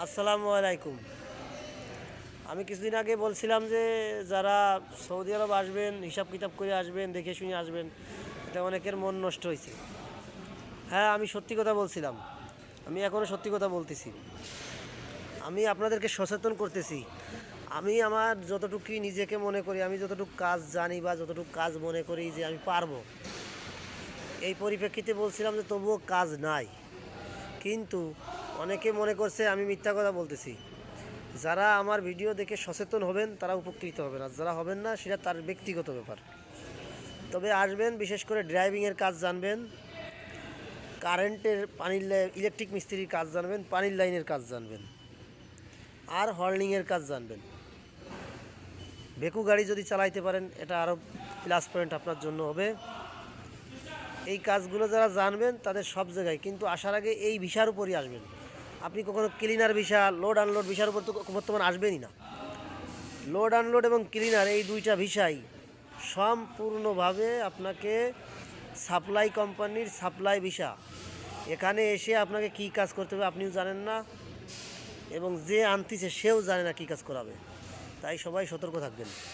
আসসালামু আলাইকুম। আমি কিছুদিন আগে বলছিলাম যে যারা সৌদি আরব আসবেন হিসাব কিতাব করে আসবেন, দেখে শুনে আসবেন, এটা অনেকের মন নষ্ট হয়েছে। হ্যাঁ, আমি সত্যি কথা বলছিলাম, আমি এখনও সত্যি কথা বলতেছি। আমি আপনাদেরকে সচেতন করতেছি। আমি আমার যতটুকুই নিজেকে মনে করি, আমি যতটুকু কাজ জানি বা যতটুকু কাজ মনে করি যে আমি পারবো, এই পরিপ্রেক্ষিতে বলছিলাম যে তবুও কাজ নাই। কিন্তু অনেকে মনে করছে আমি মিথ্যা কথা বলতেছি। যারা আমার ভিডিও দেখে সচেতন হবেন তারা উপকৃত হবেন, আর যারা হবেন না সেটা তার ব্যক্তিগত ব্যাপার। তবে আসবেন, বিশেষ করে ড্রাইভিংয়ের কাজ জানবেন, কারেন্টের পানির ইলেকট্রিক মিস্ত্রির কাজ জানবেন, পানির লাইনের কাজ জানবেন, আর হর্নিংয়ের কাজ জানবেন। ভেকু গাড়ি যদি চালাইতে পারেন এটা আরও প্লাস পয়েন্ট আপনার জন্য হবে। এই কাজগুলো যারা জানবেন তাদের সব জায়গায়, কিন্তু আসার আগে এই ভিসার উপরই আসবেন। আপনি কখনো ক্লিনার ভিসা, লোড আনলোড ভিসার উপর তো বর্তমানে আসবেনই না। লোড আনলোড এবং ক্লিনার এই দুইটা ভিসাই সম্পূর্ণভাবে আপনাকে সাপ্লাই কোম্পানির সাপ্লাই ভিসা। এখানে এসে আপনাকে কী কাজ করতে হবে আপনিও জানেন না, এবং যে আনতিছে সেও জানে না কী কাজ করাবে। তাই সবাই সতর্ক থাকবেন।